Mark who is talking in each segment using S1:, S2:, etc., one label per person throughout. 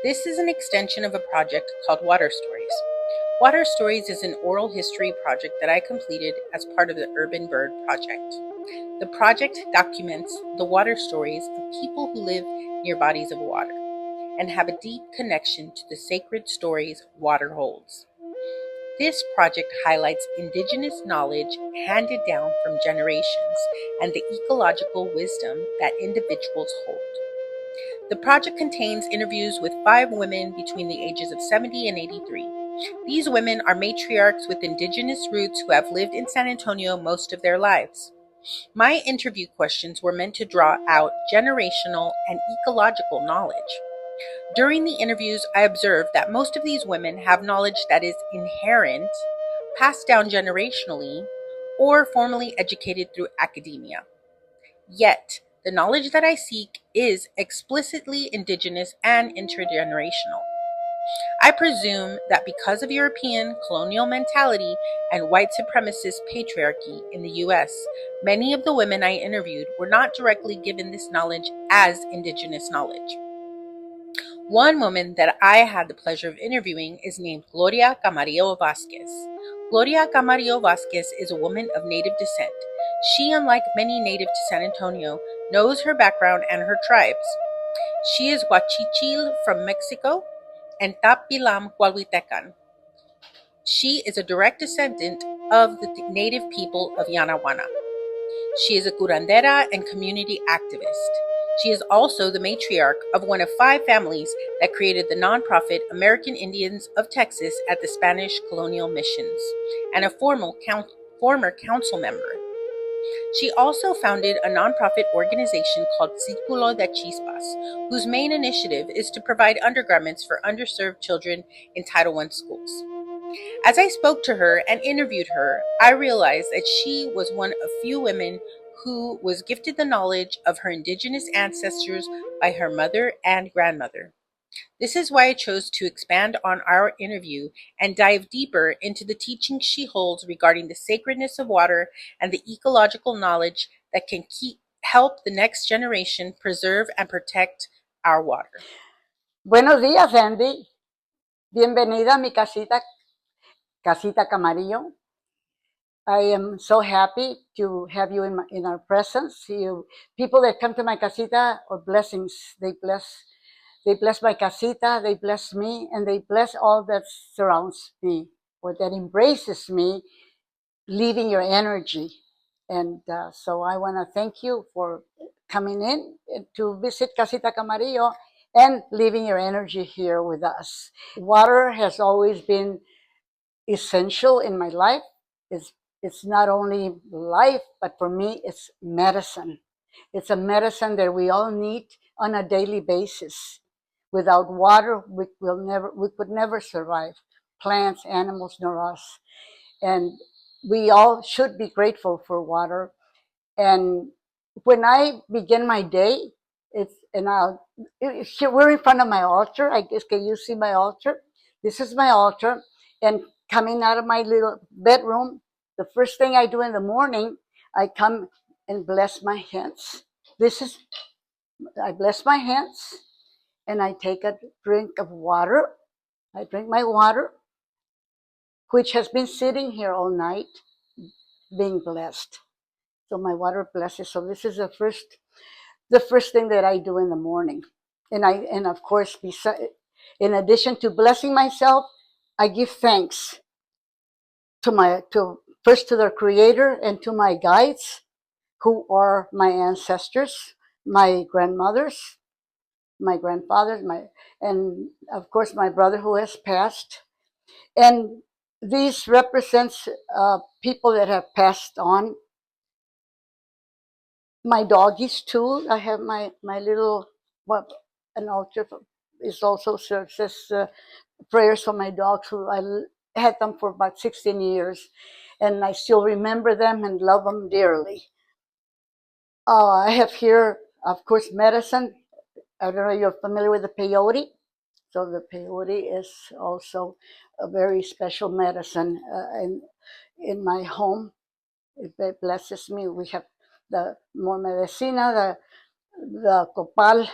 S1: This is an extension of a project called Water Stories. Water Stories is an oral history project that I completed as part of the Urban Bird Project. The project documents the water stories of people who live near bodies of water and have a deep connection to the sacred stories water holds. This project highlights Indigenous knowledge handed down from generations and the ecological wisdom that individuals hold. The project contains interviews with 5 women between the ages of 70 and 83. These women are matriarchs with Indigenous roots who have lived in San Antonio most of their lives. My interview questions were meant to draw out generational and ecological knowledge. During the interviews, I observed that most of these women have knowledge that is inherent, passed down generationally, or formally educated through academia. Yet, the knowledge that I seek is explicitly Indigenous and intergenerational. I presume that because of European colonial mentality and white supremacist patriarchy in the US, many of the women I interviewed were not directly given this knowledge as Indigenous knowledge. One woman that I had the pleasure of interviewing is named Gloria Camarillo Vasquez. Gloria Camarillo Vasquez is a woman of Native descent. She, unlike many native to San Antonio, knows her background and her tribes. She is Huachichil from Mexico and Tapilam Hualhuitecan. She is a direct descendant of the native people of Yanaguana. She is a curandera and community activist. She is also the matriarch of one of 5 families that created the nonprofit American Indians of Texas at the Spanish colonial missions, and a former council member. She also founded a nonprofit organization called Círculo de Chispas, whose main initiative is to provide undergarments for underserved children in Title I schools. As I spoke to her and interviewed her, I realized that she was one of few women who was gifted the knowledge of her Indigenous ancestors by her mother and grandmother. This is why I chose to expand on our interview and dive deeper into the teachings she holds regarding the sacredness of water and the ecological knowledge that can help the next generation preserve and protect our water.
S2: Buenos días, Andy. Bienvenida a mi casita Camarillo. I am so happy to have you in our presence. People that come to my casita are blessings. They bless my casita, they bless me, and they bless all that surrounds me or that embraces me, leaving your energy. And so I want to thank you for coming in to visit Casita Camarillo and leaving your energy here with us. Water has always been essential in my life. It's not only life, but for me, it's medicine. It's a medicine that we all need on a daily basis. Without water, we could never survive. Plants, animals, nor us. And we all should be grateful for water. And when I begin my day, we're in front of my altar. I guess, can you see my altar? This is my altar. And coming out of my little bedroom, the first thing I do in the morning, I come and bless my hands. I bless my hands and I take a drink of water. I drink my water, which has been sitting here all night, being blessed. So my water blesses. So this is the first thing that I do in the morning. And of course, in addition to blessing myself, I give thanks first to the Creator and to my guides, who are my ancestors, my grandmothers, my grandfathers, and of course my brother who has passed. And these represents people that have passed on. My doggies too. I have my little an altar is also serves as prayers for my dogs, who I had them for about 16 years, and I still remember them and love them dearly. I have here, of course, medicine. I don't know if you're familiar with the peyote. So the peyote is also a very special medicine in my home. It blesses me. We have the more medicina, the copal,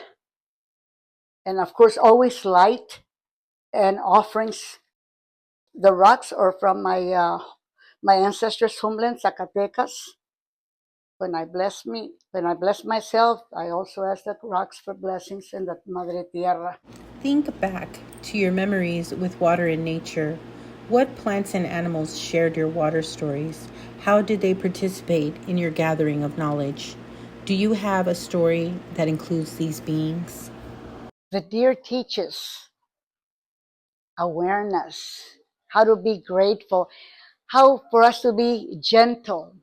S2: And of course, always light and offerings, the rocks are from my ancestors' homeland, Zacatecas. When I bless myself, I also ask the rocks for blessings in the Madre Tierra.
S1: Think back to your memories with water in nature. What plants and animals shared your water stories? How did they participate in your gathering of knowledge? Do you have a story that includes these beings?
S2: The deer teaches awareness, how to be grateful, how for us to be gentle.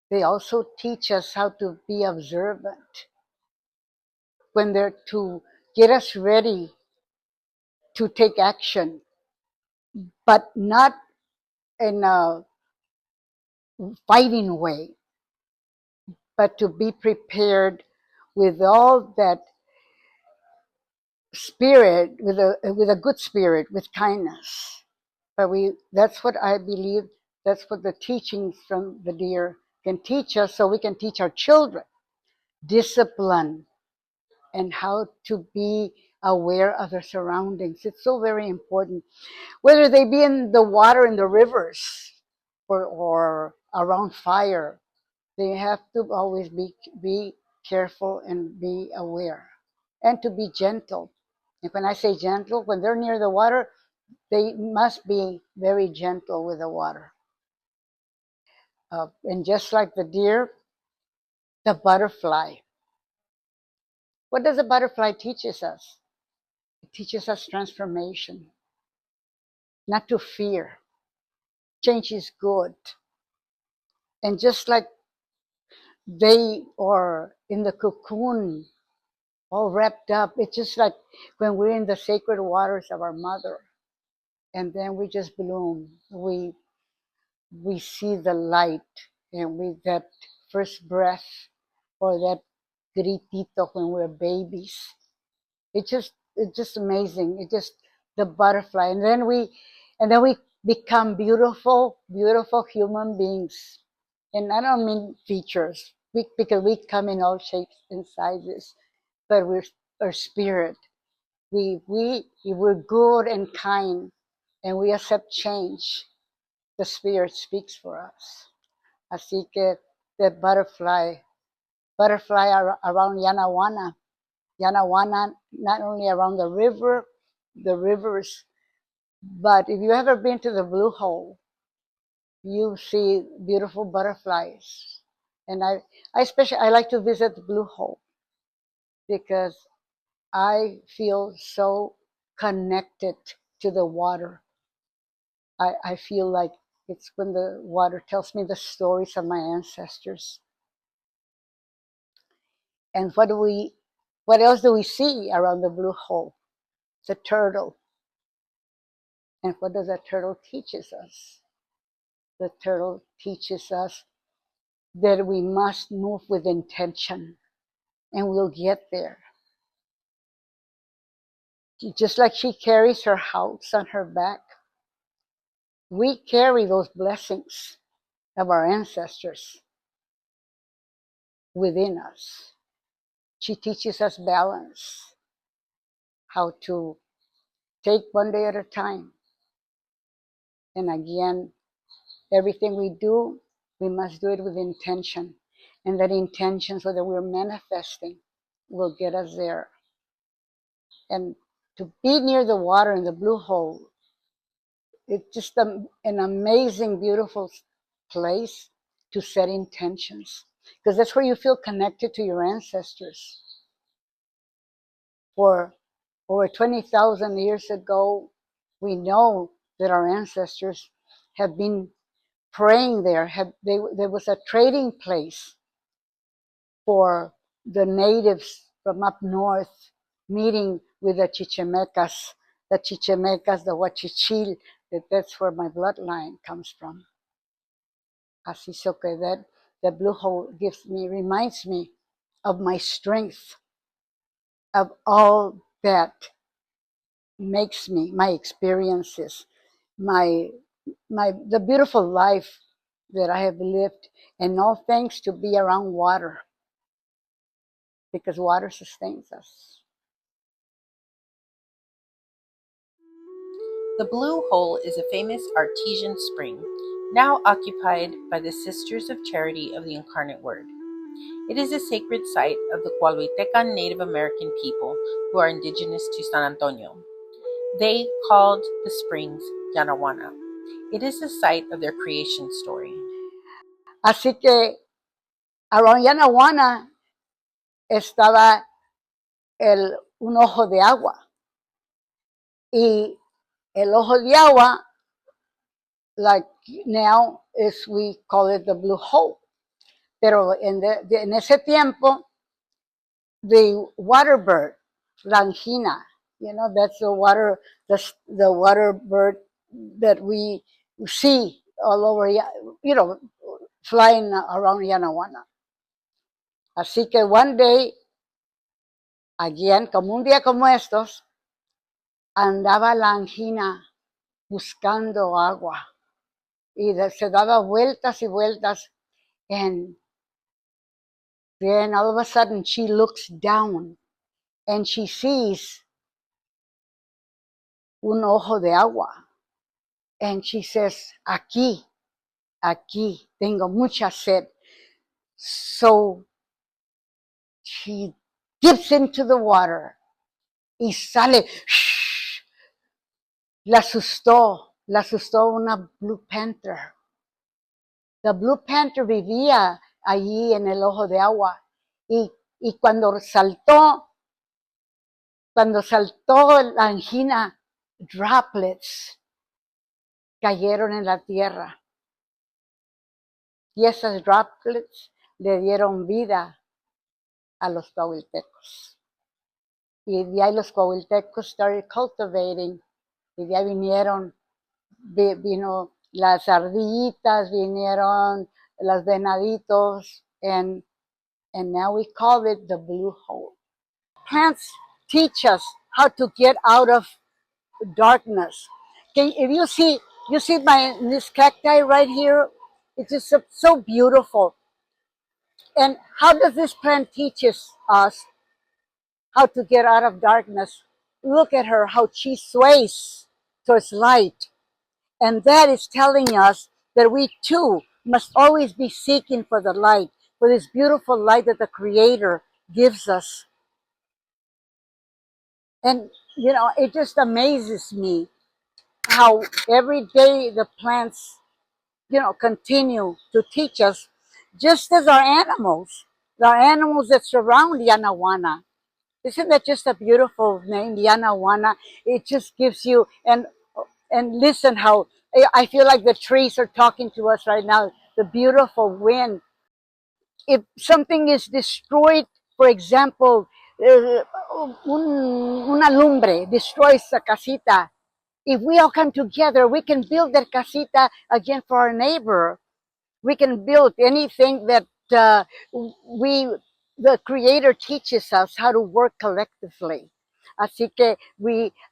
S2: They also teach us how to be observant when they're to get us ready to take action, but not in a fighting way, but to be prepared with all that spirit, with a good spirit, with kindness. But that's what I believe. That's what the teachings from the deer can teach us, so we can teach our children discipline and how to be aware of their surroundings. It's so very important, whether they be in the water in the rivers or around fire. They have to always be careful and be aware and to be gentle. And when I say gentle, when they're near the water, they must be very gentle with the water. And just like the deer, the butterfly. What does the butterfly teaches us? It teaches us transformation, not to fear. Change is good. And just like they are in the cocoon, all wrapped up, it's just like when we're in the sacred waters of our mother, and then we just bloom. We see the light, and with that first breath or that gritito when we're babies, it's just amazing. It just the butterfly, and then we become beautiful human beings. And I don't mean features, because we come in all shapes and sizes, but we're our spirit. We're good and kind, and we accept change. The spirit speaks for us. Así que the butterfly around Yanaguana, not only around the rivers, but if you ever been to the Blue Hole, you see beautiful butterflies. And I like to visit the Blue Hole because I feel so connected to the water. I feel like it's when the water tells me the stories of my ancestors. And what else do we see around the Blue Hole? The turtle. And what does the turtle teaches us? The turtle teaches us that we must move with intention, and we'll get there. Just like she carries her house on her back, we carry those blessings of our ancestors within us. She teaches us balance, how to take one day at a time. And again, everything we do, we must do it with intention. And that intention, so that we're manifesting, will get us there. And to be near the water in the Blue Hole, it's just an amazing, beautiful place to set intentions, because that's where you feel connected to your ancestors. For over 20,000 years ago, we know that our ancestors have been praying there. There was a trading place for the natives from up north, meeting with the Chichimecas, the Huachichil, that's where my bloodline comes from. Así so que that the Blue Hole reminds me of my strength, of all that makes me, my experiences, my the beautiful life that I have lived, and all thanks to be around water, because water sustains us.
S1: The Blue Hole is a famous artesian spring, now occupied by the Sisters of Charity of the Incarnate Word. It is a sacred site of the Cualhuitecan Native American people who are indigenous to San Antonio. They called the springs Yanaguana. It is the site of their creation story.
S2: Así que around Yanaguana estaba un ojo de agua. Y el ojo de agua, like now, is we call it the blue hole. Pero en ese tiempo, the water bird, la angina, that's the water bird that we see all over, flying around Yanaguana. Así que one day, again, como un día como estos, andaba la angina buscando agua y se daba vueltas y vueltas, and then all of a sudden she looks down and she sees un ojo de agua, and she says, aquí tengo mucha sed. So she dips into the water y sale. Shh, la asustó una Blue Panther. The Blue Panther vivía allí en el ojo de agua, y cuando saltó la angina, droplets cayeron en la tierra, y esas droplets le dieron vida a los coahuiltecos. Y de ahí los coahuiltecos started cultivating, y de ahí vino las ardillitas, vinieron los venaditos, and now we call it the Blue Hole. Plants teach us how to get out of darkness. Okay, if you see this cacti right here, it's just so beautiful. And how does this plant teaches us how to get out of darkness? Look at her, how she sways towards light. And that is telling us that we too must always be seeking for the light, for this beautiful light that the Creator gives us. And, it just amazes me how every day the plants, continue to teach us, just as our animals that surround Yanaguana. Isn't that just a beautiful name, Yanaguana? It just gives you, and listen how I feel like the trees are talking to us right now. The beautiful wind. If something is destroyed, for example, una lumbre destroys a casita, if we all come together, we can build that casita again for our neighbor. We can build anything that the Creator teaches us how to work collectively. Así que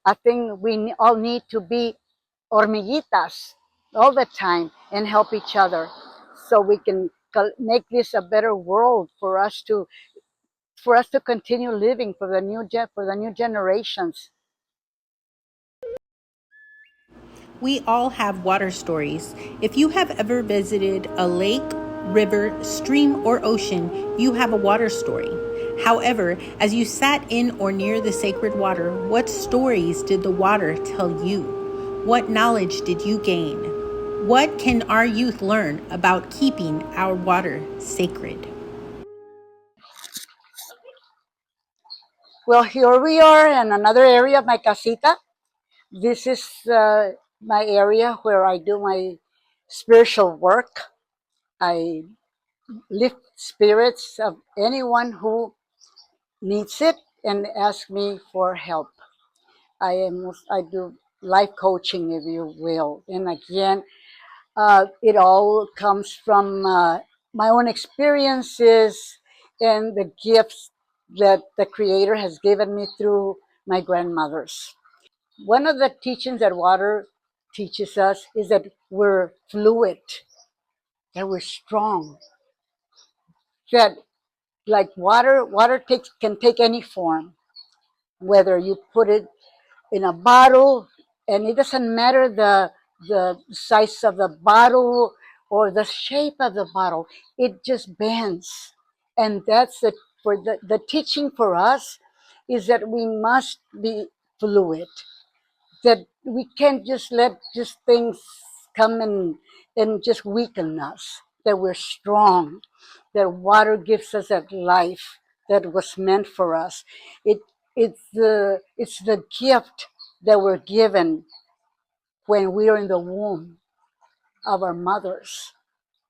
S2: I think we all need to be hormiguitas all the time and help each other, so we can make this a better world for us to continue living for the new generations.
S1: We all have water stories. If you have ever visited a lake, river, stream, or ocean, you have a water story. However, as you sat in or near the sacred water, what stories did the water tell you? What knowledge did you gain? What can our youth learn about keeping our water sacred?
S2: Well, here we are in another area of my casita. This is my area where I do my spiritual work. I lift spirits of anyone who needs it and ask me for help. I do life coaching, if you will. And again, it all comes from my own experiences and the gifts that the Creator has given me through my grandmothers. One of the teachings that water teaches us is that we're fluid, that we're strong, that like water can take any form, whether you put it in a bottle, And it doesn't matter the size of the bottle or the shape of the bottle, it just bends. And that's it. For the teaching for us is that we must be fluid, that we can't just let just things come and just weaken us, that we're strong, that water gives us that life that was meant for us. it it's the gift that we're given when we are in the womb of our mothers.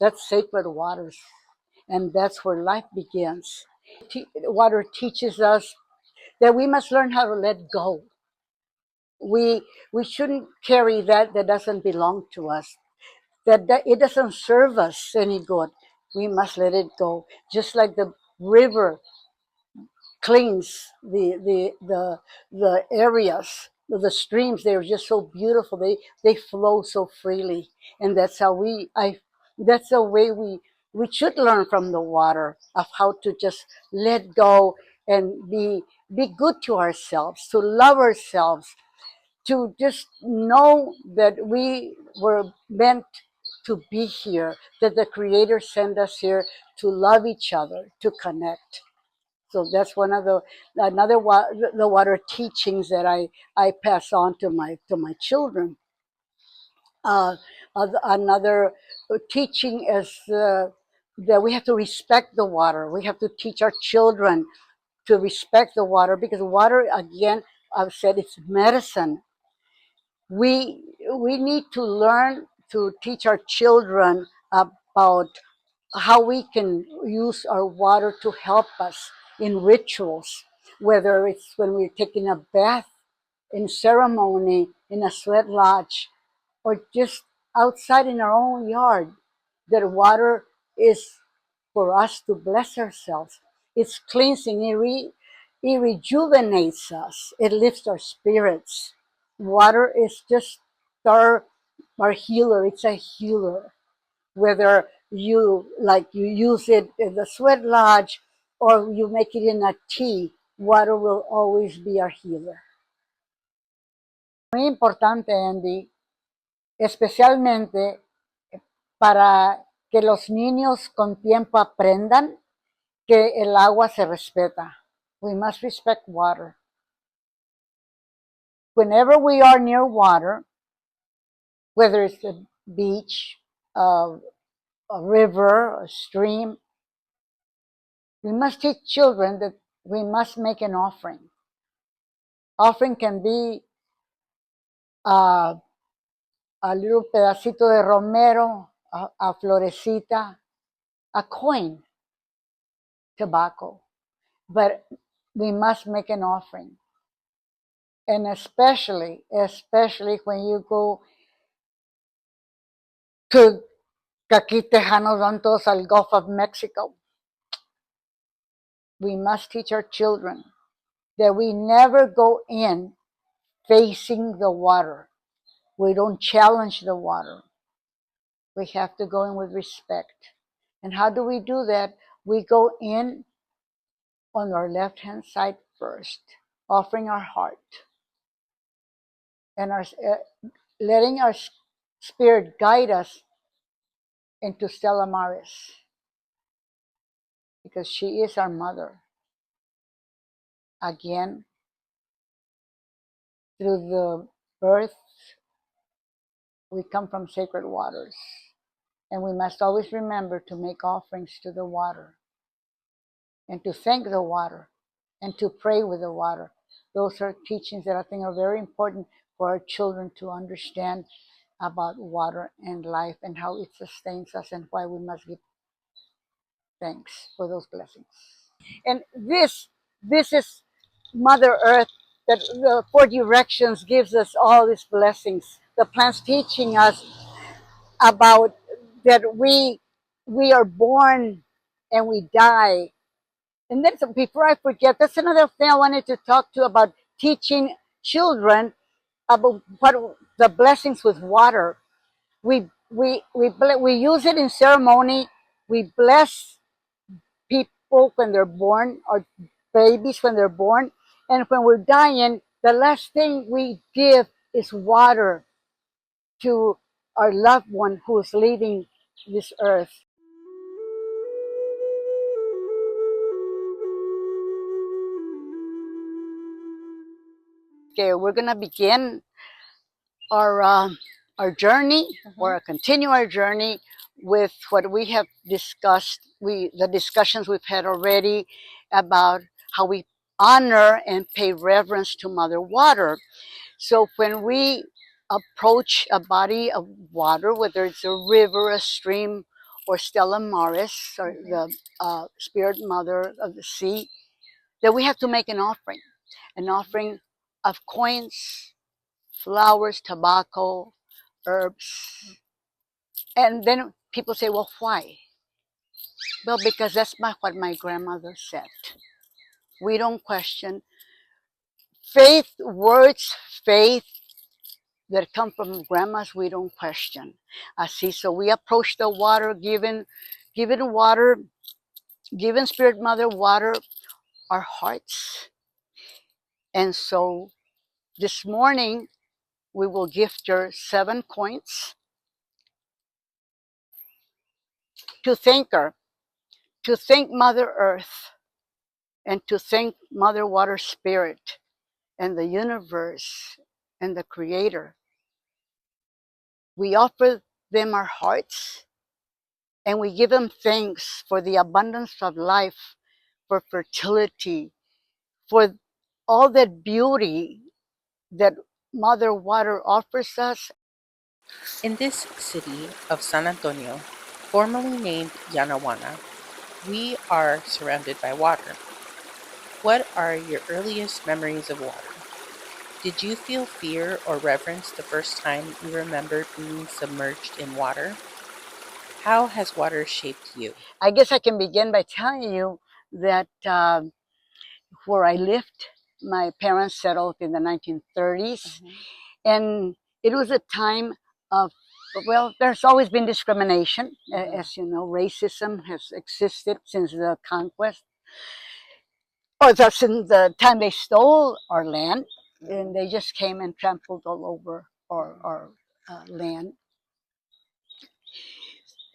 S2: That's sacred waters, and that's where life begins. Water teaches us that we must learn how to let go. We we shouldn't carry that doesn't belong to us, that it doesn't serve us any good. We must let it go, just like the river cleans the areas, the streams. They're just so beautiful, they flow so freely. And that's how that's the way we should learn from the water, of how to just let go and be good to ourselves, to love ourselves, to just know that we were meant to be here, that the Creator sent us here to love each other, to connect. So that's one of the water teachings that I pass on to my children. Uh, Another teaching is that we have to respect the water. We have to teach our children to respect the water, because water, again, I've said, it's medicine. We need to learn to teach our children about how we can use our water to help us in rituals, whether it's when we're taking a bath, in ceremony, in a sweat lodge, or just outside in our own yard. That water is for us to bless ourselves. It's cleansing, it rejuvenates us, it lifts our spirits. Water is just our, our healer, it's a healer. Whether you use it in the sweat lodge or you make it in a tea, water will always be our healer. Muy importante, Andy, especialmente para que los niños con tiempo aprendan que el agua se respeta. We must respect water. Whenever we are near water, whether it's a beach, a river, a stream, we must teach children that we must make an offering. Offering can be a little pedacito de romero, a florecita, a coin, tobacco. But we must make an offering. And especially when you go to, que aquí tejanos van todos al Gulf of Mexico, we must teach our children that we never go in facing the water. We don't challenge the water. We have to go in with respect. And how do we do that? We go in on our left-hand side first, offering our heart and letting our spirit guide us into Stella Maris, because she is our mother. Again, through the birth, we come from sacred waters. And we must always remember to make offerings to the water, and to thank the water, and to pray with the water. Those are teachings that I think are very important for our children to understand about water and life, and how it sustains us, and why we must give thanks for those blessings. And this is Mother Earth, that the four directions gives us all these blessings. The plants teaching us about that we are born and we die. And then, before I forget, that's another thing I wanted to talk to about teaching children about what the blessings with water. We use it in ceremony. We bless people when they're born, or babies when they're born, and when we're dying, the last thing we give is water to our loved one who is leaving this earth. Okay, we're gonna begin our our journey, or continue our journey with what we have discussed. The discussions we've had already about how we honor and pay reverence to Mother Water. So when we approach a body of water, whether it's a river, a stream, or Stella Maris, or the Spirit Mother of the sea, that we have to make an offering of coins, flowers, tobacco, herbs. And then people say, well, why? Well, because that's what my grandmother said. We don't question. Faith, words, faith that come from grandmas, we don't question. See, so we approach the water, giving water, giving Spirit Mother water, our hearts. And so this morning, we will gift her 7 coins to thank her, to thank Mother Earth, and to thank Mother Water Spirit and the universe and the Creator. We offer them our hearts, and we give them thanks for the abundance of life, for fertility, for all that beauty that Mother Water offers us.
S1: In this city of San Antonio, formerly named Yanaguana, we are surrounded by water. What are your earliest memories of water? Did you feel fear or reverence the first time you remember being submerged in water? How has water shaped you?
S2: I guess I can begin by telling you that where I lived, my parents settled in the 1930s, and it was a time of, well, there's always been discrimination. As you know, racism has existed since the conquest, or since the time they stole our land, and they just came and trampled all over our land.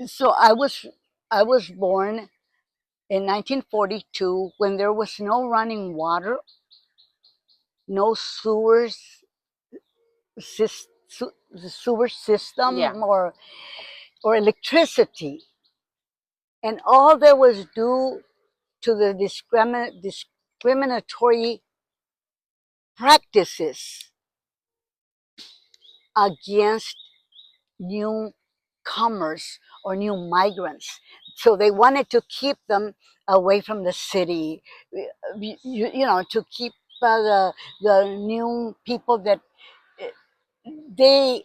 S2: So I was born in 1942 when there was no running water, no sewer system, or electricity, and all that was due to the discriminatory practices against newcomers or new migrants. So they wanted to keep them away from the city, you know, to keep the new people that they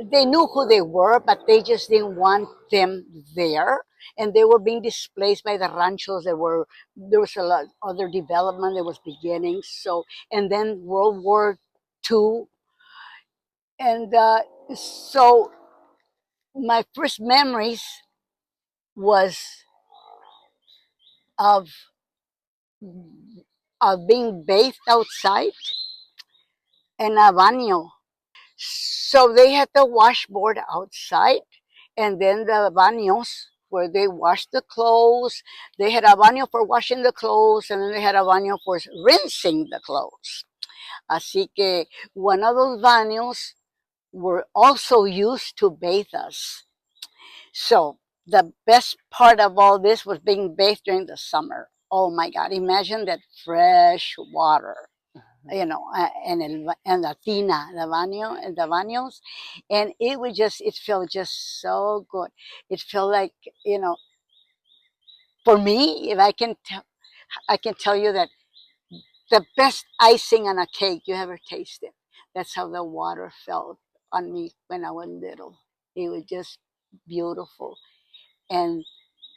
S2: they knew who they were, but they just didn't want them there. And they were being displaced by the ranchos. There was a lot other development that was beginning. So, and then World War II, and so my first memories was of being bathed outside in a baño. So they had the washboard outside, and then the baños where they washed the clothes. They had a baño for washing the clothes, and then they had a baño for rinsing the clothes. Así que one of those baños were also used to bathe us. So the best part of all this was being bathed during the summer. Oh my God, imagine that fresh water, you know, and the tina, the baños, and it felt just so good. It felt like, you know, for me, if I can tell you that the best icing on a cake you ever tasted. That's how the water felt on me when I was little. It was just beautiful, and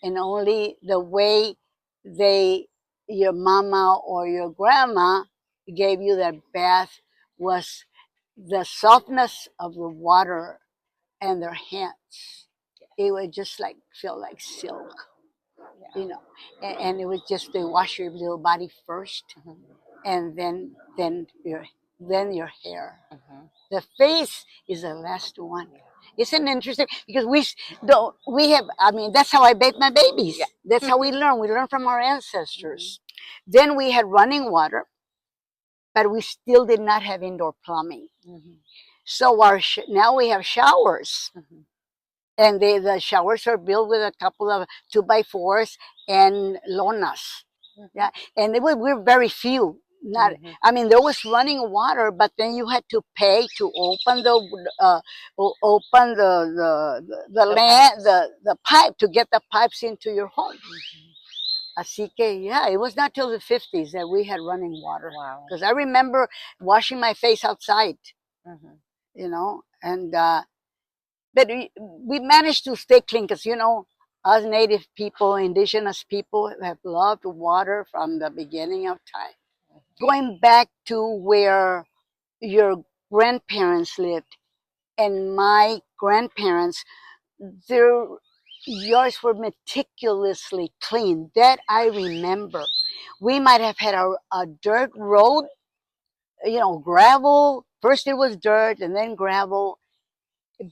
S2: only the way your mama or your grandma gave you that bath was the softness of the water and their hands. It would just like feel like silk, you know. And it was just they wash your little body first, and then your then your hair. The face is the last one. Isn't it interesting? Because we have, I mean, that's how I bathe my babies.
S1: Yeah.
S2: That's how we learn. We learn from our ancestors. Then we had running water, but we still did not have indoor plumbing. So now we have showers. And the showers are built with a couple of 2x4s and lonas. Yeah, and we're very few. Not, I mean, there was running water, but then you had to pay to open the pipe to get the pipes into your home. Así que, yeah, it was not till the 50s that we had running water.
S1: Wow.
S2: Because I remember washing my face outside, you know, and but we managed to stay clean because, you know, us native people, indigenous people have loved water from the beginning of time. Going back to where your grandparents lived and my grandparents, their yards were meticulously clean. That I remember. We might have had a dirt road, you know, gravel. First it was dirt and then gravel.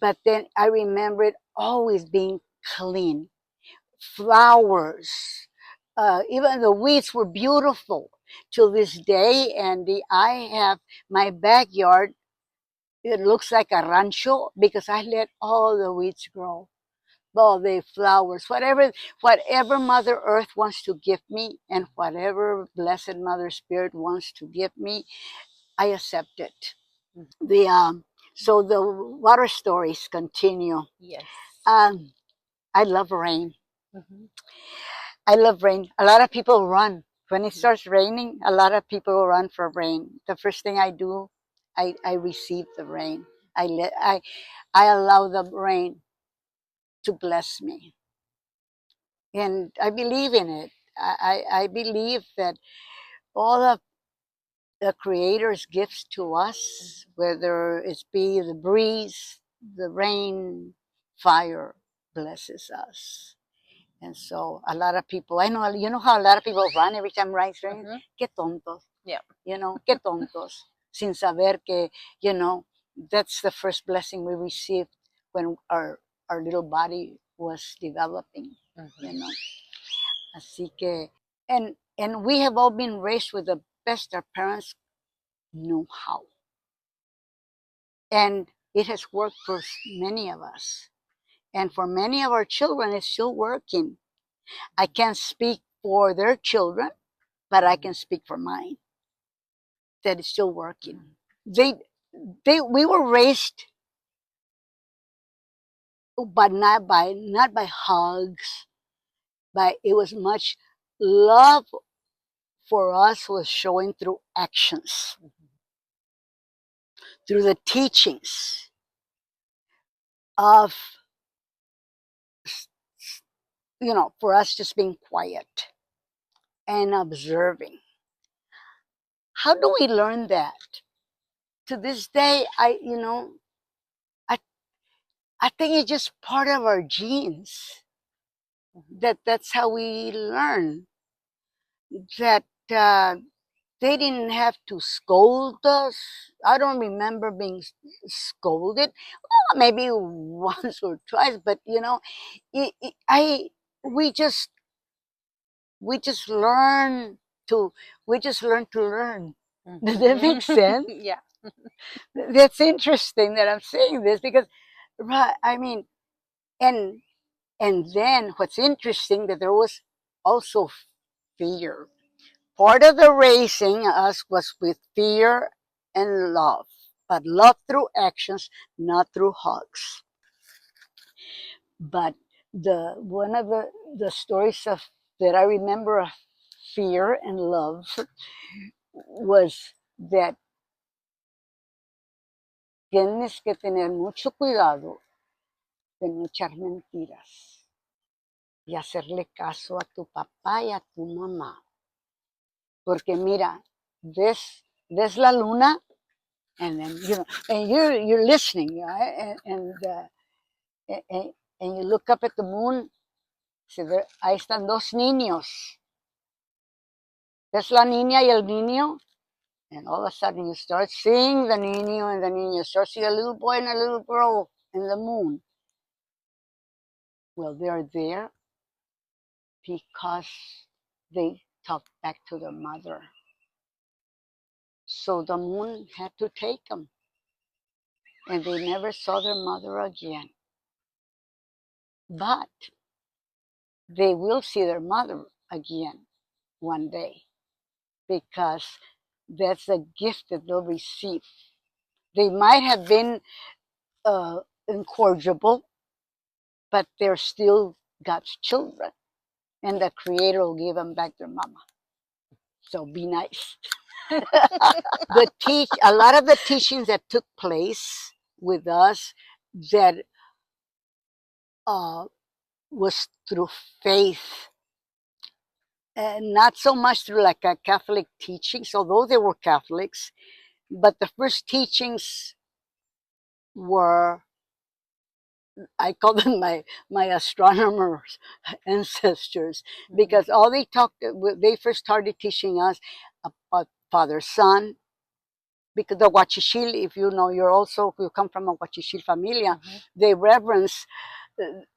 S2: But then I remember it always being clean. Flowers, even the weeds were beautiful till this day. And I have my backyard, it looks like a rancho because I let all the weeds grow. All the flowers, whatever Mother Earth wants to give me and whatever Blessed Mother Spirit wants to give me, I accept it. So the water stories continue.
S1: Yes.
S2: I love rain. I love rain. A lot of people run. When it starts raining, a lot of people run for rain. The first thing I do, I receive the rain. I allow the rain to bless me. And I believe in it. I believe that all of the Creator's gifts to us, whether it be the breeze, the rain, fire, blesses us. And so a lot of people, I know, you know how a lot of people run every time rice rains? Que tontos.
S1: Yeah.
S2: You know, que tontos. Sin saber que, you know, that's the first blessing we received when our little body was developing, you know. Así que, and we have all been raised with the best our parents knew how. And it has worked for many of us. And for many of our children, it's still working. I can't speak for their children, but I can speak for mine. That it's still working. We were raised, but not by hugs, but it was much love for us was showing through actions, through the teachings of, you know, for us just being quiet and observing. How do we learn that? To this day, you know, I think it's just part of our genes. That's how we learn. That they didn't have to scold us. I don't remember being scolded. Well, maybe once or twice, but you know, we just learn to learn. Does that make sense?
S1: Yeah.
S2: That's interesting that I'm saying this because, right? I mean, and then what's interesting that there was also fear. Part of the raising us was with fear and love, but love through actions, not through hugs. But one of the stories of that I remember of fear and love was that tienes que tener mucho cuidado de no echar mentiras y hacerle caso a tu papá y a tu mamá. Porque mira, ves la luna, and then you know, and you're listening, and you look up at the moon. Ahí están dos niños. ¿Ves la niña y el niño? And all of a sudden you start seeing the niño and the niña. Start seeing a little boy and a little girl in the moon. Well, they're there because they talked back to their mother. So the moon had to take them. And they never saw their mother again. But they will see their mother again one day, because that's a gift that they'll receive. They might have been incorrigible, but they're still God's children, and the Creator will give them back their mama. So be nice. A lot of the teachings that took place with us, that was through faith, and not so much through like a Catholic teachings, although they were Catholics. But the first teachings were, I call them my astronomers ancestors, because all they first started teaching us about Father Son, because the Huachichil, if you know, you come from a Huachichil familia, they reverence the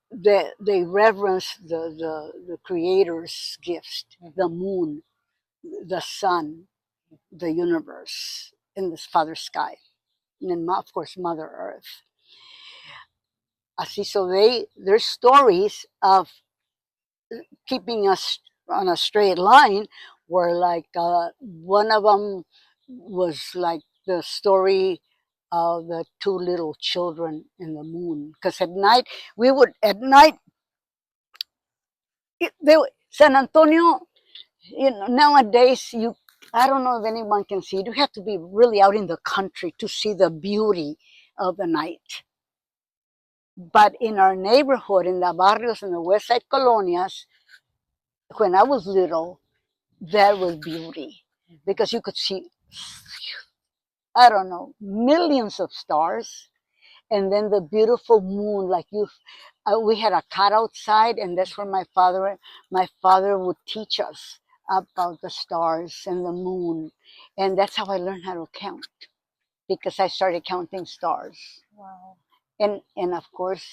S2: Creator's gifts, the moon, the sun, the universe, in this Father Sky, and then of course Mother Earth. Así, so their stories of keeping us on a straight line were like, one of them was like the story of the two little children in the moon. Because at night, San Antonio, nowadays, I don't know if anyone can see it. You have to be really out in the country to see the beauty of the night. But in our neighborhood, in the barrios, in the West Side colonias, when I was little, there was beauty, because you could see, I don't know, millions of stars, and then the beautiful moon. Like we had a cot outside, and that's where my father would teach us about the stars and the moon, and that's how I learned how to count, because I started counting stars.
S1: Wow.
S2: And of course,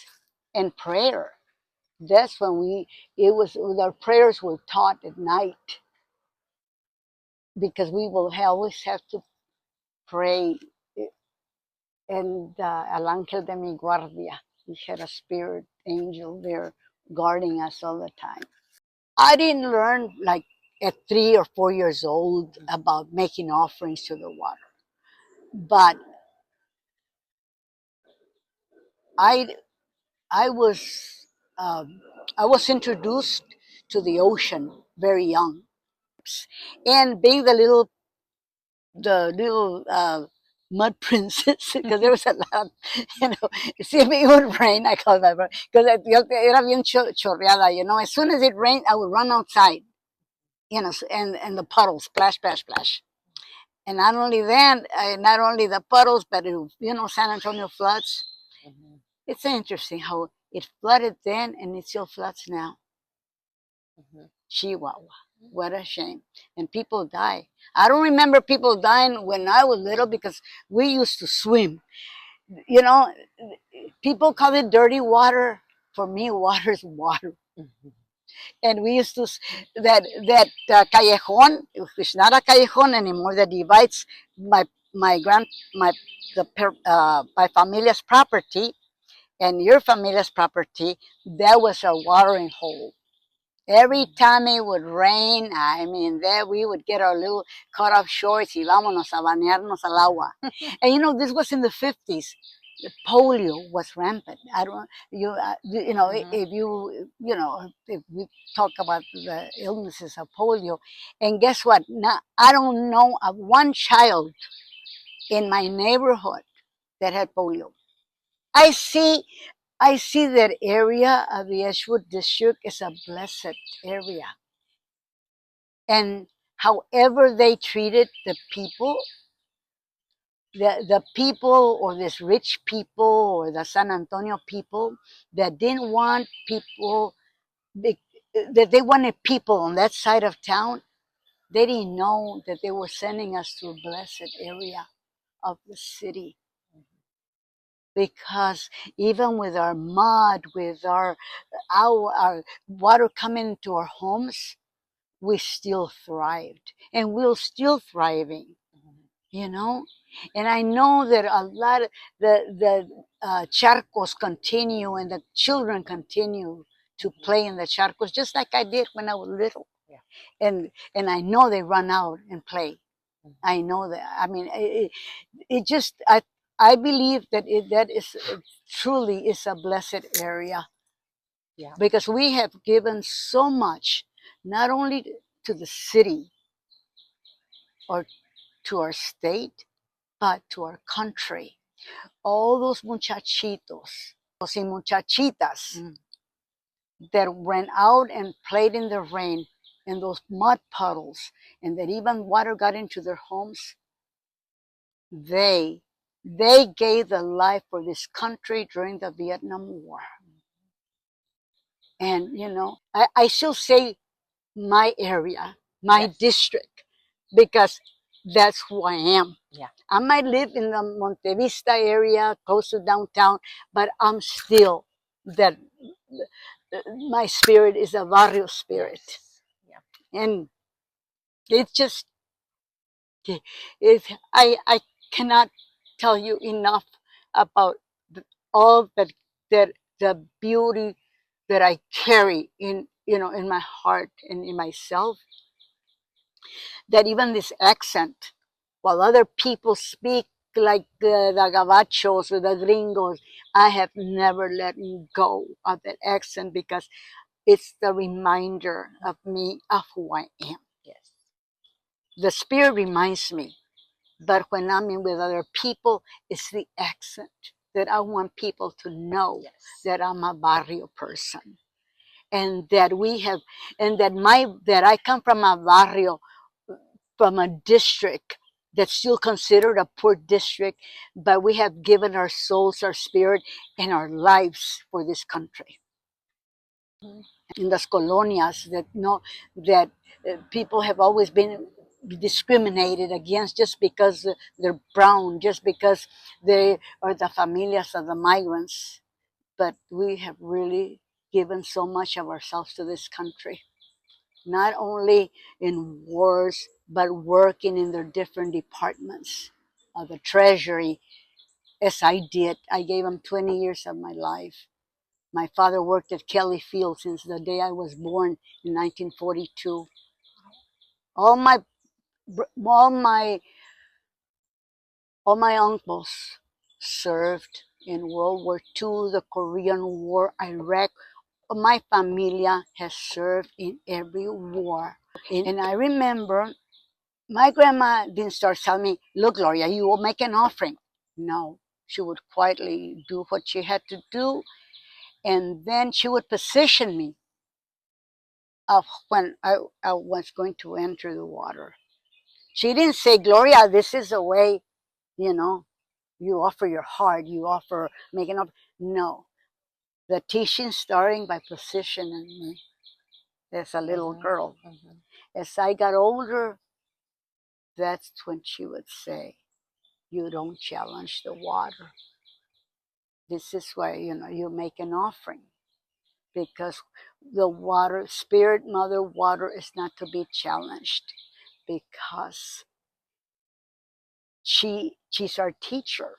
S2: and prayer. That's when our prayers were taught at night, because we will always have to pray. And al ángel de mi guardia, we had a spirit angel there guarding us all the time. I didn't learn like at 3 or 4 years old about making offerings to the water, but I I was I was introduced to the ocean very young, and being the little mud princess, because there was a lot, see if it would rain, I call that, because era bien chorreada, as soon as it rained, I would run outside, and the puddles, splash, splash, splash. And not only that, not only the puddles, but San Antonio floods. It's interesting how it flooded then and it still floods now. Chihuahua. What a shame. And people die. I don't remember people dying when I was little, because we used to swim. People call it dirty water. For me, water is water. And we used to, that callejon, it's not a callejon anymore, that divides my familia's property and your familia's property. That was a watering hole. Every time it would rain, I mean, there we would get our little cut-off shorts y vámonos a bañarnos al agua. And this was in the 50s. Polio was rampant. I don't, if we talk about the illnesses of polio, and guess what? Now, I don't know of one child in my neighborhood that had polio. I see that area of the Edgewood district is a blessed area. And however they treated the people, the people, or this rich people, or the San Antonio people that didn't want people, that they wanted people on that side of town, They didn't know that they were sending us to a blessed area of the city. Because even with our mud, with our water coming into our homes, we still thrived, and we're still thriving, you know. And I know that a lot of the charcos continue, and the children continue to play in the charcos, just like I did when I was little.
S1: Yeah.
S2: And I know they run out and play. I know that. I mean, it just I believe that that is truly is a blessed area.
S1: Yeah.
S2: Because we have given so much, not only to the city or to our state, but to our country. All those muchachitos y muchachitas that went out and played in the rain in those mud puddles, and that even water got into their homes, they gave their life for this country during the Vietnam War. And you know, I still say my area, my
S1: Yes.
S2: district, because that's who I am.
S1: Yeah.
S2: I might live in the Monte Vista area, close to downtown, but I'm still that. My spirit is a barrio spirit.
S1: Yes. Yeah.
S2: And it's just, I cannot tell you enough about all that the beauty that I carry in, you know, in my heart and in myself. That even this accent, while other people speak like the gabachos or the gringos, I have never let go of that accent, because it's the reminder of me of who I am.
S1: Yes.
S2: The spirit reminds me, but when I'm in with other people, it's the accent that I want people to know.
S1: Yes.
S2: That I'm a barrio person, and that we have, and that I come from a barrio, from a district that's still considered a poor district, but we have given our souls, our spirit, and our lives for this country. In las colonias, that that people have always been discriminated against just because they're brown, just because they are the familias of the migrants. But we have really given so much of ourselves to this country, not only in wars, but working in their different departments of the treasury, as I did. I gave them 20 years of my life. My father worked at Kelly Field since the day I was born in 1942. All my all my all my uncles served in World War II, the Korean War, Iraq. My familia has served in every war. And I remember my grandma didn't start telling me, look, Gloria, you will make an offering. No, she would quietly do what she had to do. And then she would position me of when I was going to enter the water. She didn't say, Gloria, this is the way, you know, you offer your heart, you offer making up. No, the teaching starting by positioning me as a little girl. As I got older, that's when she would say, you don't challenge the water. This is why, you know, you make an offering, because the water, spirit mother water, is not to be challenged, because she's our teacher.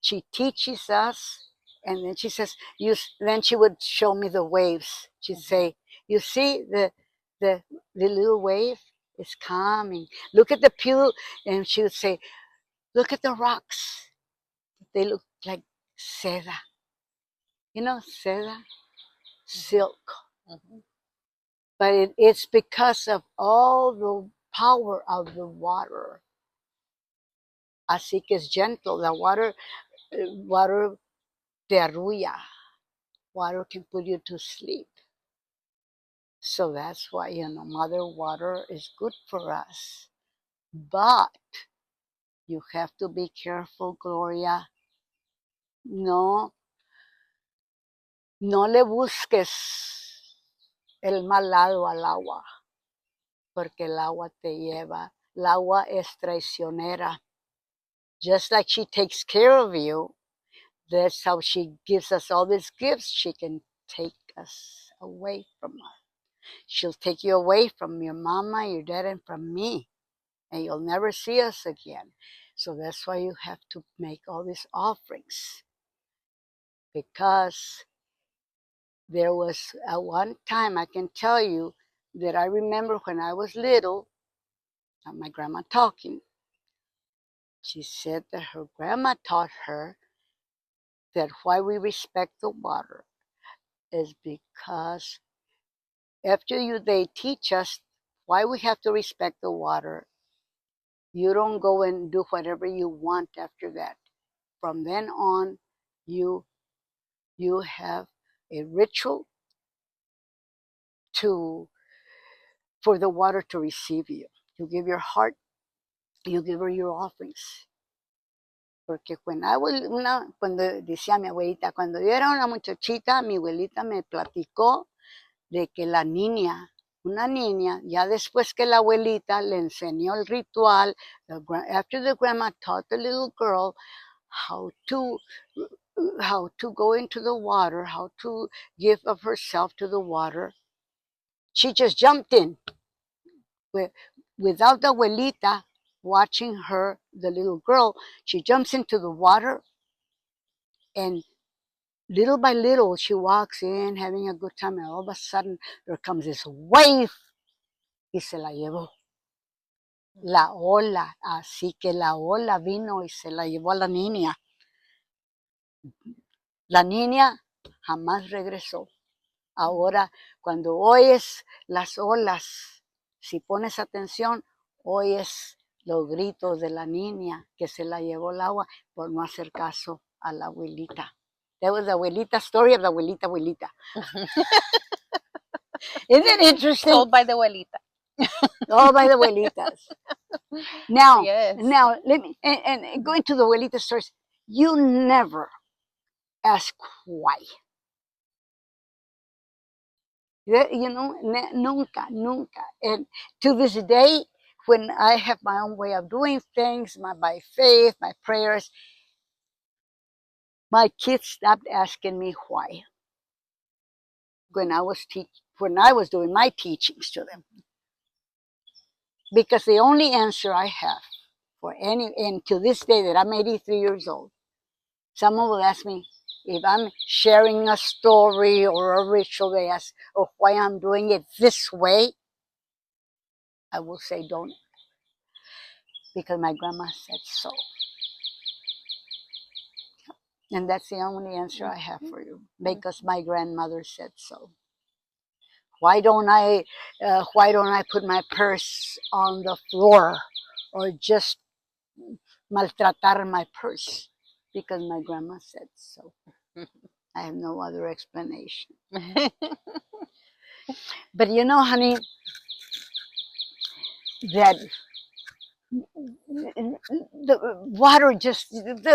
S2: She teaches us, and then she says, then she would show me the waves. She'd say, you see the little wave is coming. Look at the pew. And she would say, look at the rocks. They look like seda. You know, seda? Silk. But it's because of all the power of the water. Así que es gentle. The water te arrulla. Water can put you to sleep. So that's why, you know, Mother Water is good for us. But you have to be careful, Gloria. No, no le busques el mal lado al agua. porque el agua te lleva. El agua es traicionera. Just like she takes care of you, that's how she gives us all these gifts. She can take us away from us. She'll take you away from your mama, your dad, and from me. And you'll never see us again. So that's why you have to make all these offerings. Because there was at one time, I can tell you, that I remember when I was little, my grandma talking. She said that her grandma taught her that why we respect the water is because after they teach us why we have to respect the water, you don't go and do whatever you want after that. From then on, you have a ritual for the water to receive you. You give your heart, you give her your offerings. Porque cuando decía mi abuelita, cuando yo era una muchachita, mi abuelita me platicó de que una niña, ya después que la abuelita le enseñó el ritual, after the grandma taught the little girl how to go into the water, how to give of herself to the water, she just jumped in without the abuelita watching her, the little girl. She jumps into the water, and little by little she walks in having a good time, and all of a sudden there comes this wave y se la llevó. La ola, así que la ola vino y se la llevó a la niña. La niña jamás regresó. Ahora, cuando oyes las olas, si pones atención, oyes los gritos de la niña que se la llevó el agua por no hacer caso a la abuelita. That was the abuelita story of the abuelita. Isn't it interesting?
S1: Told by the abuelita.
S2: All by the abuelitas. Now,
S1: Yes.
S2: let me, and going to the abuelita stories, you never ask why. You know, nunca. And to this day, when I have my own way of doing things, by faith, my prayers, my kids stopped asking me why when I was doing my teachings to them. Because the only answer I have and to this day that I'm 83 years old, someone will ask me if I'm sharing a story or a ritual, they ask, oh, why I'm doing it this way. I will say, don't, because my grandma said so. And that's the only answer I have for you, because my grandmother said so. Why don't I put my purse on the floor or just maltratar my purse? Because my grandma said so. I have no other explanation. But you know, honey, that the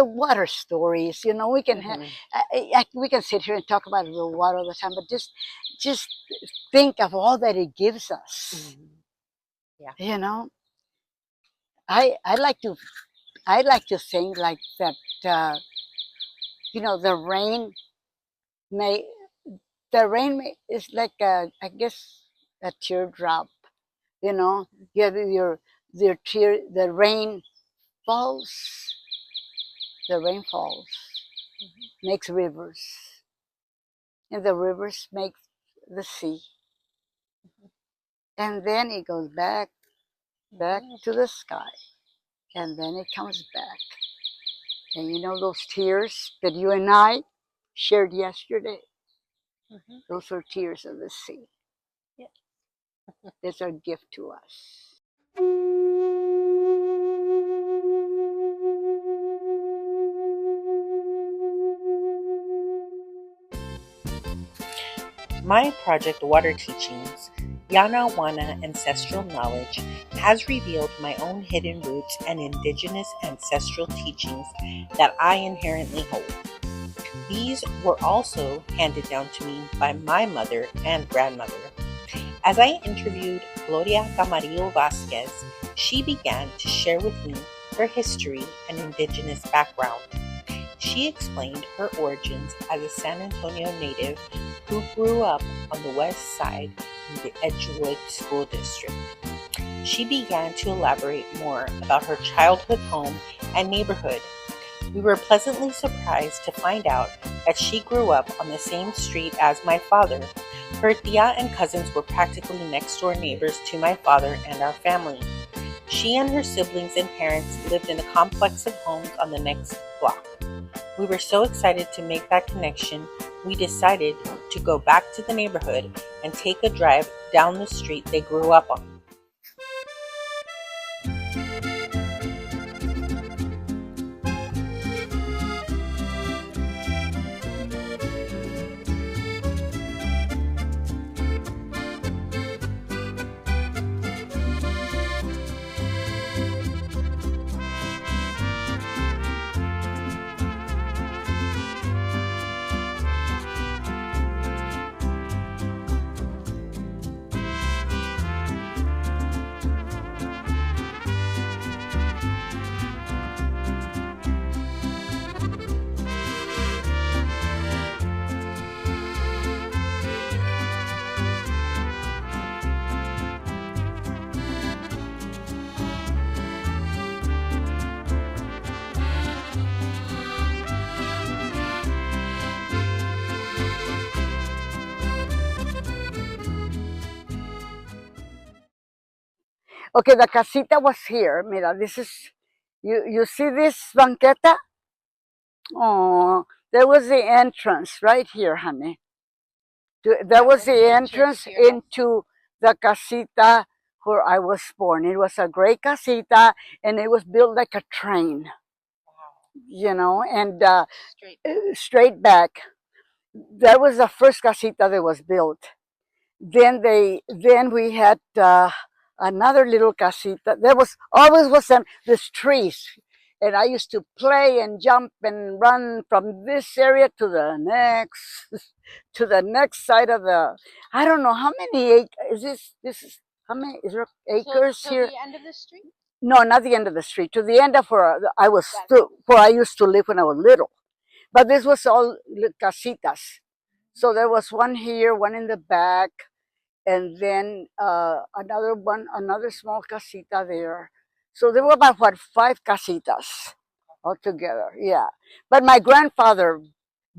S2: water stories, you know, we can we can sit here and talk about the water all the time, but just think of all that it gives us.
S1: Yeah.
S2: You know, I like to think like that. You know, the rain is like I guess a teardrop. You know, you have your tear. The rain falls. Makes rivers, and the rivers make the sea, and then it goes back to the sky, and then it comes back. And you know those tears that you and I shared yesterday? Those are tears of the sea.
S1: Yeah.
S2: It's our gift to us.
S1: My project Water Teachings, Yanaguana Ancestral Knowledge, has revealed my own hidden roots and indigenous ancestral teachings that I inherently hold. These were also handed down to me by my mother and grandmother. As I interviewed Gloria Camarillo Vasquez, she began to share with me her history and Indigenous background. She explained her origins as a San Antonio native who grew up on the west side in the Edgewood School District. She began to elaborate more about her childhood home and neighborhood. We were pleasantly surprised to find out that she grew up on the same street as my father. Her tia and cousins were practically next-door neighbors to my father and our family. She and her siblings and parents lived in a complex of homes on the next block. We were so excited to make that connection, we decided to go back to the neighborhood and take a drive down the street they grew up on.
S2: Okay, the casita was here. Mira, this is, you see this banqueta? Oh, there was the entrance right here, honey. That was the entrance into the casita where I was born. It was a great casita, and it was built like a train, and straight back. That was the first casita that was built. Then we had another little casita. There was always was this trees, and I used to play and jump and run from this area to the next, to the next side of the. I don't know how many acres is this. This is how many is there acres here?
S1: The end of the street?
S2: No, not the end of the street. To the end of where I was, where I used to live when I was little. But this was all casitas. So there was one here, one in the back, and then another one, another small casita there. So there were about 5 casitas altogether. Yeah, but my grandfather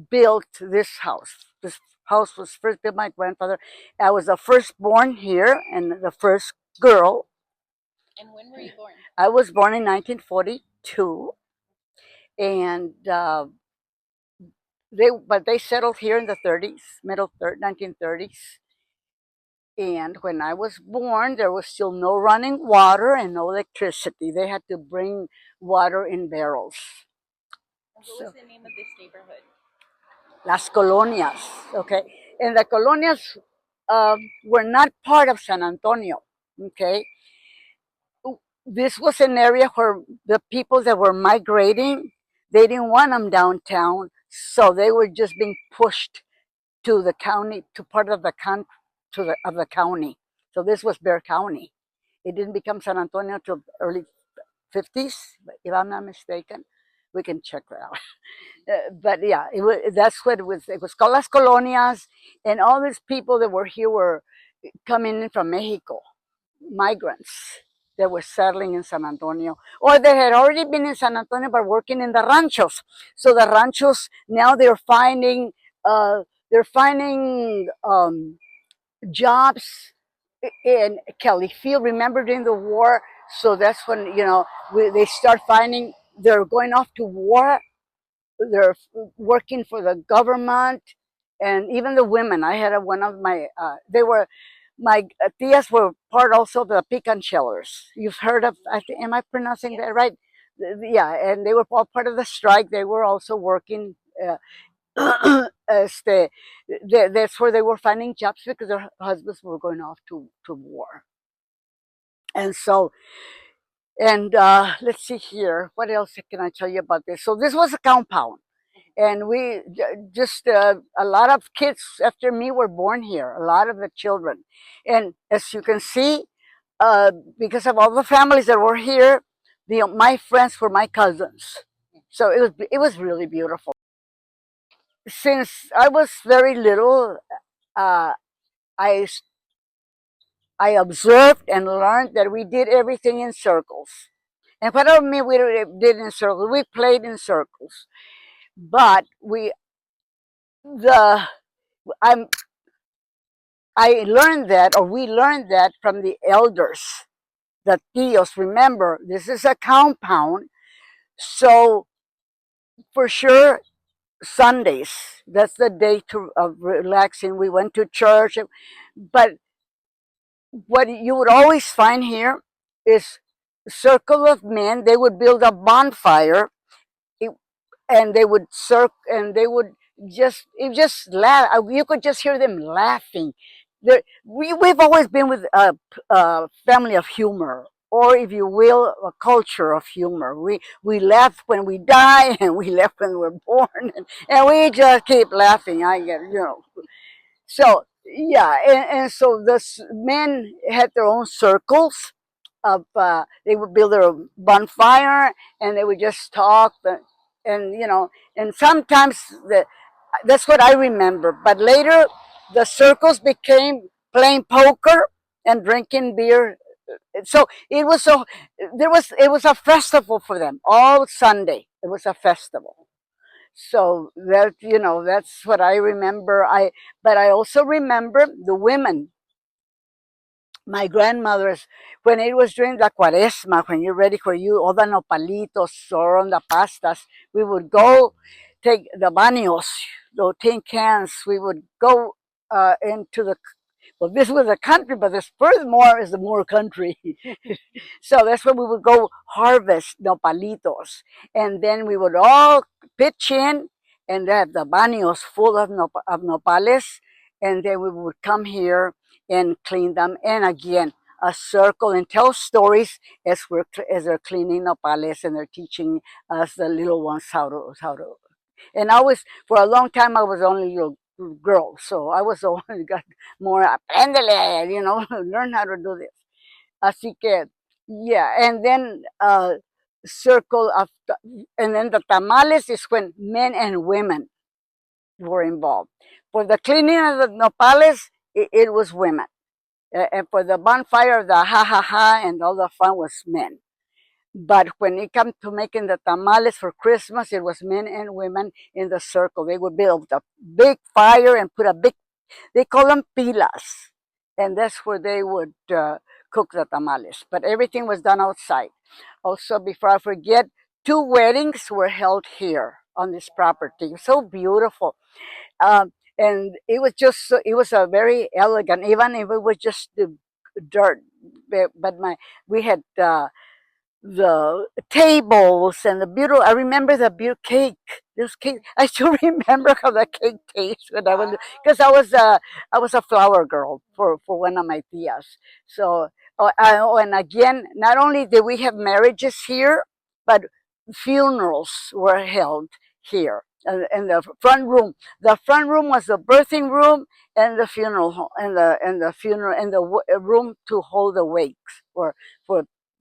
S2: built this house. This house was first built by my grandfather. I was the firstborn here and the first girl.
S1: And when were you born?
S2: I was born in 1942, and they settled here in the 30s, 1930s. And when I was born, there was still no running water and no electricity. They had to bring water in barrels.
S1: And what was the name of this neighborhood?
S2: Las Colonias, okay? And the colonias were not part of San Antonio, okay? This was an area where the people that were migrating, they didn't want them downtown, so they were just being pushed to the county, to part of the of the county. So this was Bexar County. It didn't become San Antonio till early 50s, if I'm not mistaken. We can check that out. But yeah, that's what it was. It was called Las Colonias, and all these people that were here were coming in from Mexico, migrants that were settling in San Antonio, or they had already been in San Antonio but working in the ranchos. So the ranchos now they're finding jobs in Kelly Field. Remember during the war? So that's when they start finding they're going off to war. They're working for the government, and even the women. I had one of my. They were my tias were part also of the pecan shellers. You've heard of? Am I pronouncing that right? Yeah, and they were all part of the strike. They were also working. That's where they were finding jobs because their husbands were going off to war. And so, and let's see here, what else can I tell you about this? So this was a compound, and we just a lot of kids after me were born here, a lot of the children. And as you can see, because of all the families that were here, my friends were my cousins. So it was really beautiful. Since I was very little, uh, I I observed and learned that we did everything in circles. And what I mean we did in circles, we played in circles. But the I'm I learned that, or we learned that from the elders, the tios. Remember, this is a compound, so for sure Sundays, that's the day of relaxing. We went to church, but what you would always find here is a circle of men. They would build a bonfire, and they would just laugh. You could just hear them laughing. We've always been with a family of humor, or if you will, a culture of humor. We laugh when we die, and we laugh when we're born, and we just keep laughing. I get, so yeah, and so the men had their own circles of they would build their bonfire, and they would just talk, and and sometimes that's what I remember. But later the circles became playing poker and drinking beer. So it was a festival for them. All Sunday it was a festival. So that's what I remember. But I also remember the women, my grandmothers, when it was during the Cuaresma, when you're ready for all the nopalitos or on the pastas, we would go take the baños, the tin cans. We would go into well, this was a country, but this furthermore is the Moor country. So that's where we would go harvest nopalitos. And then we would all pitch in and have the baños full of nopales. And then we would come here and clean them. And again, a circle and tell stories as they're cleaning nopales, and they're teaching us, the little ones, how to. And I was, for a long time, I was only a little girl, so I was the one who got more apréndele, learn how to do this. Así que, yeah, and then circle of, and then the tamales is when men and women were involved. For the cleaning of the nopales, it was women. And for the bonfire, the ha ha ha and all the fun was men. But when it came to making the tamales for Christmas, it was men and women in the circle. They would build a big fire and put they call them pilas. And that's where they would cook the tamales. But everything was done outside. Also, before I forget, 2 weddings were held here on this property. So beautiful. And it was a very elegant, even if it was just the dirt. But we had the tables and the beautiful. I remember the beautiful cake. This cake, I still remember how the cake tastes when I was, because I was a flower girl for one of my tias. So and again, not only did we have marriages here, but funerals were held here. And the front room was the birthing room, and the funeral home, and the room to hold the wakes for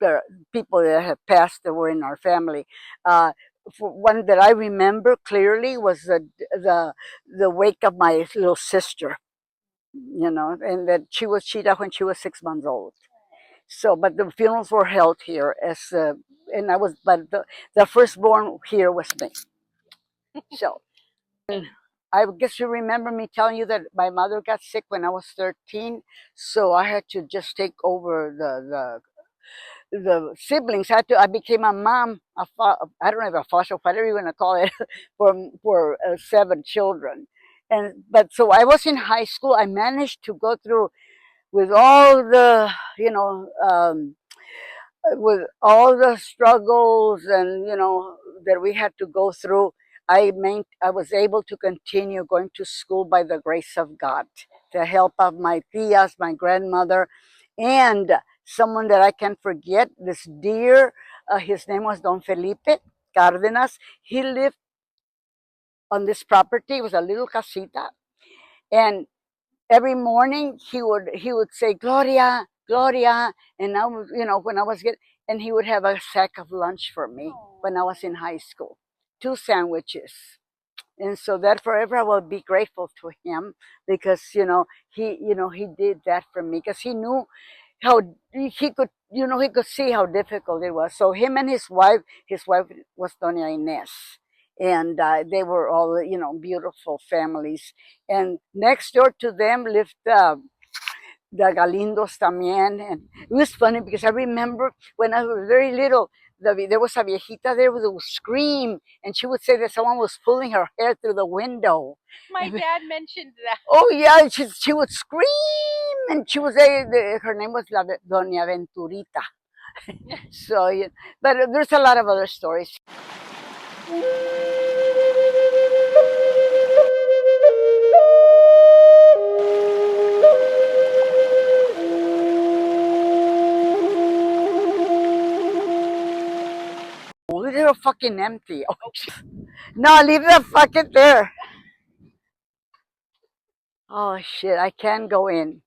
S2: the people that had passed that were in our family. One that I remember clearly was the wake of my little sister, and that she was cheetah when she was 6 months old. So, but the funerals were held here and but the firstborn here was me. So, I guess you remember me telling you that my mother got sick when I was 13, so I had to just take over the siblings. I became a mom. I don't know if a foster, whatever you want to call it, for 7 children. But so I was in high school. I managed to go through with all the with all the struggles and that we had to go through. I was able to continue going to school by the grace of God, the help of my tias, my grandmother, and someone that I can't forget, this dear, his name was Don Felipe Cardenas. He lived on this property. It was a little casita, and every morning he would say, Gloria, Gloria, and I was, when I was getting, and he would have a sack of lunch for me when I was in high school, 2 sandwiches. And so that forever I will be grateful to him because, he did that for me because he knew how he could, he could see how difficult it was. So him and his wife was Doña Inés. And they were all, beautiful families. And next door to them lived the Galindos también. And it was funny because I remember when I was very little, there was a viejita there who would scream, and she would say that someone was pulling her hair through the window.
S1: My dad mentioned that.
S2: Oh yeah, she would scream, and she was her name was Doña Venturita. So, but there's a lot of other stories. They're fucking empty. Oh, no, leave the bucket there. Oh shit, I can't go in.